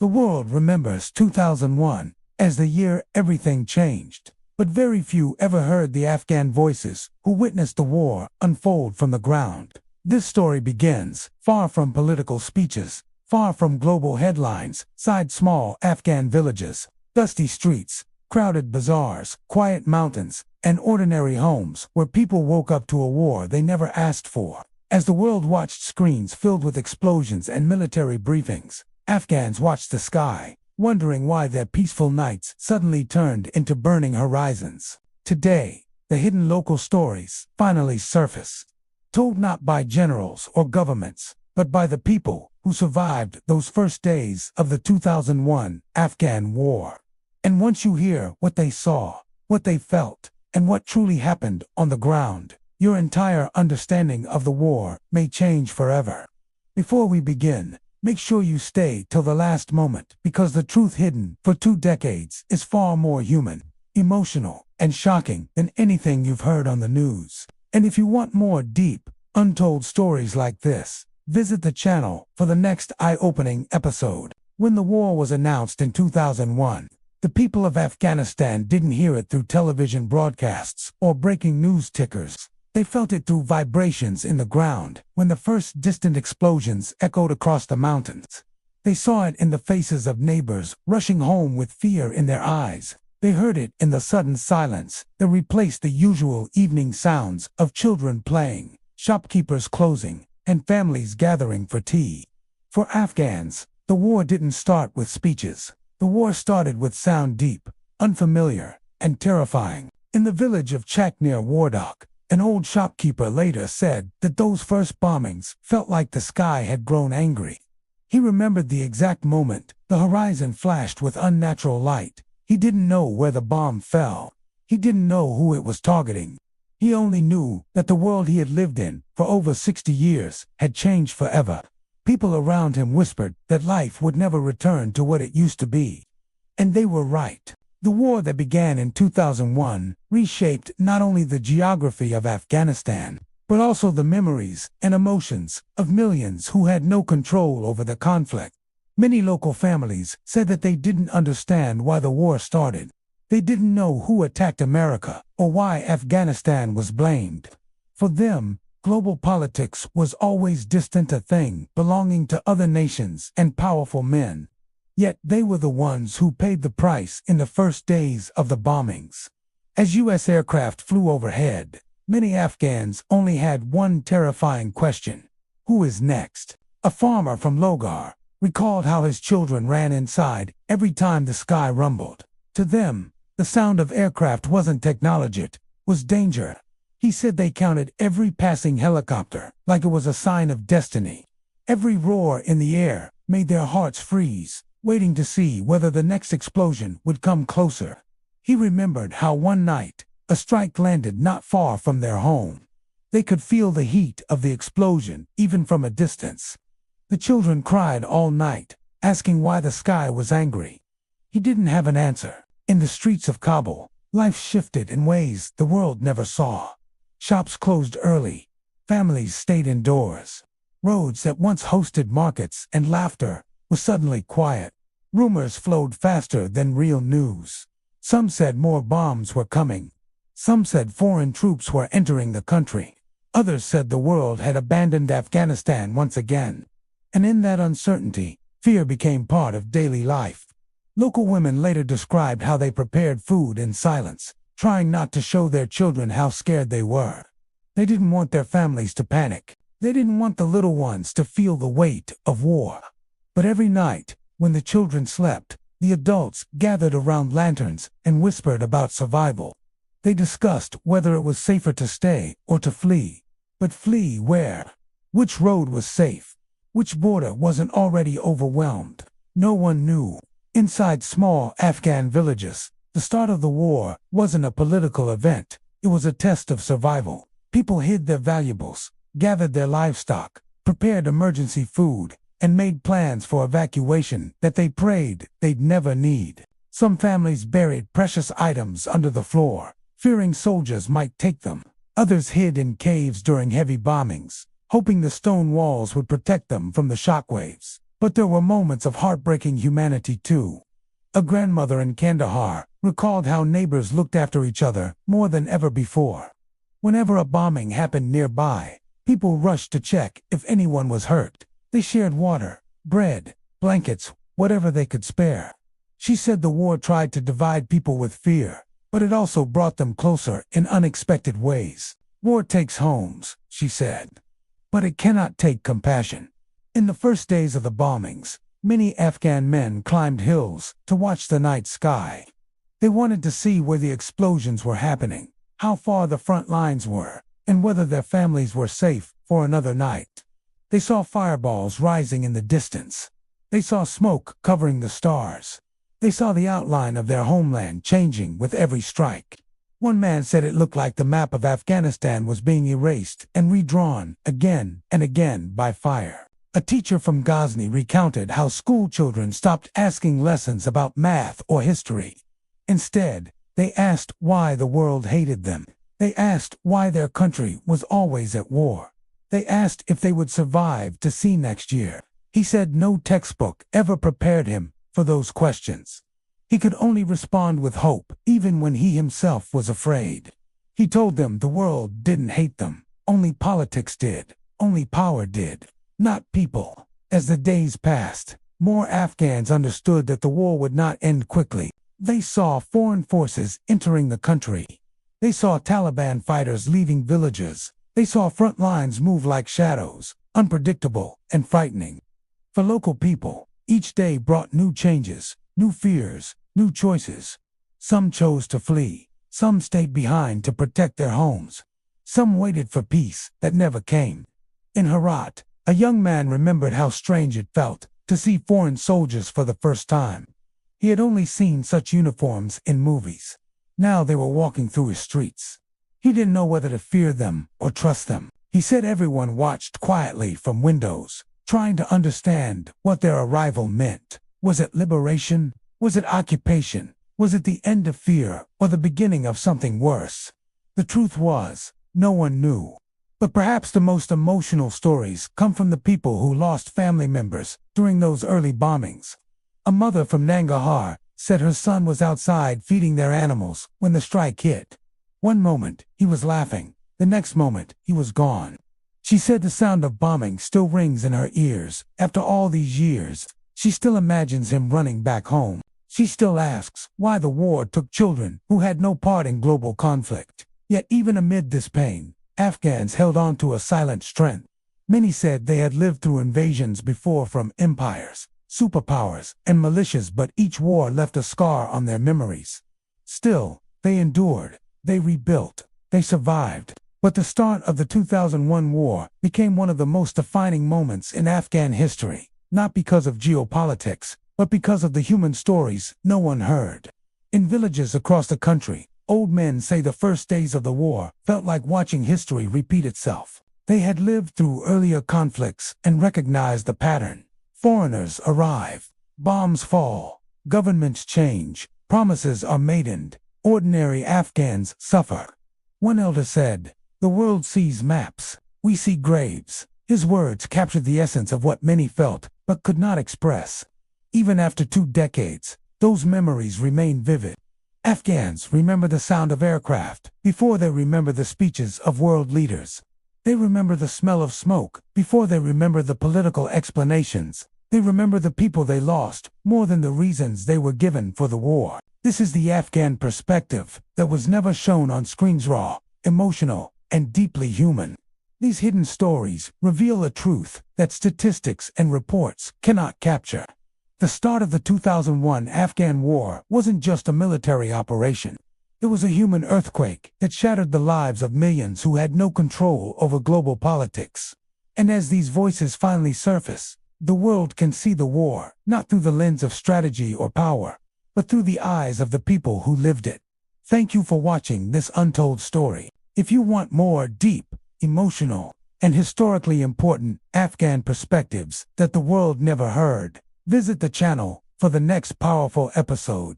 The world remembers 2001 as the year everything changed, but very few ever heard the Afghan voices who witnessed the war unfold from the ground. This story begins far from political speeches, far from global headlines, inside small Afghan villages, dusty streets, crowded bazaars, quiet mountains, and ordinary homes where people woke up to a war they never asked for. As the world watched screens filled with explosions and military briefings, Afghans watched the sky, wondering why their peaceful nights suddenly turned into burning horizons. Today, the hidden local stories finally surface, told not by generals or governments, but by the people who survived those first days of the 2001 Afghan War. And once you hear what they saw, what they felt, and what truly happened on the ground, your entire understanding of the war may change forever. Before we begin, make sure you stay till the last moment, because the truth hidden for 2 decades is far more human, emotional, and shocking than anything you've heard on the news. And if you want more deep, untold stories like this, visit the channel for the next eye-opening episode. When the war was announced in 2001, the people of Afghanistan didn't hear it through television broadcasts or breaking news tickers. They felt it through vibrations in the ground when the first distant explosions echoed across the mountains. They saw it in the faces of neighbors rushing home with fear in their eyes. They heard it in the sudden silence that replaced the usual evening sounds of children playing, shopkeepers closing, and families gathering for tea. For Afghans, the war didn't start with speeches. The war started with sound deep, unfamiliar, and terrifying. In the village of Chak near Wardok, an old shopkeeper later said that those first bombings felt like the sky had grown angry. He remembered the exact moment the horizon flashed with unnatural light. He didn't know where the bomb fell. He didn't know who it was targeting. He only knew that the world he had lived in for over 60 years had changed forever. People around him whispered that life would never return to what it used to be. And they were right. The war that began in 2001 reshaped not only the geography of Afghanistan, but also the memories and emotions of millions who had no control over the conflict. Many local families said that they didn't understand why the war started. They didn't know who attacked America or why Afghanistan was blamed. For them, global politics was always distant, a thing belonging to other nations and powerful men. Yet they were the ones who paid the price in the first days of the bombings. As U.S. aircraft flew overhead, many Afghans only had one terrifying question: who is next? A farmer from Logar recalled how his children ran inside every time the sky rumbled. To them, the sound of aircraft wasn't technology, it was danger. He said they counted every passing helicopter like it was a sign of destiny. Every roar in the air made their hearts freeze, waiting to see whether the next explosion would come closer. He remembered how one night, a strike landed not far from their home. They could feel the heat of the explosion even from a distance. The children cried all night, asking why the sky was angry. He didn't have an answer. In the streets of Kabul, life shifted in ways the world never saw. Shops closed early. Families stayed indoors. Roads that once hosted markets and laughter were suddenly quiet. Rumors flowed faster than real news. Some said more bombs were coming. Some said foreign troops were entering the country. Others said the world had abandoned Afghanistan once again. And in that uncertainty, fear became part of daily life. Local women later described how they prepared food in silence, trying not to show their children how scared they were. They didn't want their families to panic. They didn't want the little ones to feel the weight of war. But every night, when the children slept, the adults gathered around lanterns and whispered about survival. They discussed whether it was safer to stay or to flee. But flee where? Which road was safe? Which border wasn't already overwhelmed? No one knew. Inside small Afghan villages, the start of the war wasn't a political event. It was a test of survival. People hid their valuables, gathered their livestock, prepared emergency food, and made plans for evacuation that they prayed they'd never need. Some families buried precious items under the floor, fearing soldiers might take them. Others hid in caves during heavy bombings, hoping the stone walls would protect them from the shockwaves. But there were moments of heartbreaking humanity too. A grandmother in Kandahar recalled how neighbors looked after each other more than ever before. Whenever a bombing happened nearby, people rushed to check if anyone was hurt. They shared water, bread, blankets, whatever they could spare. She said the war tried to divide people with fear, but it also brought them closer in unexpected ways. War takes homes, she said, but it cannot take compassion. In the first days of the bombings, many Afghan men climbed hills to watch the night sky. They wanted to see where the explosions were happening, how far the front lines were, and whether their families were safe for another night. They saw fireballs rising in the distance. They saw smoke covering the stars. They saw the outline of their homeland changing with every strike. One man said it looked like the map of Afghanistan was being erased and redrawn again and again by fire. A teacher from Ghazni recounted how school children stopped asking lessons about math or history. Instead, they asked why the world hated them. They asked why their country was always at war. They asked if they would survive to see next year. He said no textbook ever prepared him for those questions. He could only respond with hope, even when he himself was afraid. He told them the world didn't hate them. Only politics did. Only power did. Not people. As the days passed, more Afghans understood that the war would not end quickly. They saw foreign forces entering the country. They saw Taliban fighters leaving villages. They saw front lines move like shadows, unpredictable and frightening. For local people, each day brought new changes, new fears, new choices. Some chose to flee. Some stayed behind to protect their homes. Some waited for peace that never came. In Herat, a young man remembered how strange it felt to see foreign soldiers for the first time. He had only seen such uniforms in movies. Now they were walking through his streets. He didn't know whether to fear them or trust them. He said everyone watched quietly from windows, trying to understand what their arrival meant. Was it liberation? Was it occupation? Was it the end of fear or the beginning of something worse? The truth was, no one knew. But perhaps the most emotional stories come from the people who lost family members during those early bombings. A mother from Nangarhar said her son was outside feeding their animals when the strike hit. One moment, he was laughing. The next moment, he was gone. She said the sound of bombing still rings in her ears. After all these years, she still imagines him running back home. She still asks why the war took children who had no part in global conflict. Yet even amid this pain, Afghans held on to a silent strength. Many said they had lived through invasions before from empires, superpowers, and militias, but each war left a scar on their memories. Still, they endured, they rebuilt, they survived. But the start of the 2001 war became one of the most defining moments in Afghan history, not because of geopolitics, but because of the human stories no one heard. In villages across the country, old men say the first days of the war felt like watching history repeat itself. They had lived through earlier conflicts and recognized the pattern. Foreigners arrive, bombs fall, governments change, promises are made, and ordinary Afghans suffer. One elder said, "The world sees maps, we see graves." His words captured the essence of what many felt but could not express. Even after 2 decades, those memories remain vivid. Afghans remember the sound of aircraft before they remember the speeches of world leaders. They remember the smell of smoke before they remember the political explanations. They remember the people they lost more than the reasons they were given for the war. This is the Afghan perspective that was never shown on screens, raw, emotional, and deeply human. These hidden stories reveal a truth that statistics and reports cannot capture. The start of the 2001 Afghan War wasn't just a military operation. It was a human earthquake that shattered the lives of millions who had no control over global politics. And as these voices finally surface, the world can see the war, not through the lens of strategy or power, but through the eyes of the people who lived it. Thank you for watching this untold story. If you want more deep, emotional, and historically important Afghan perspectives that the world never heard, visit the channel for the next powerful episode.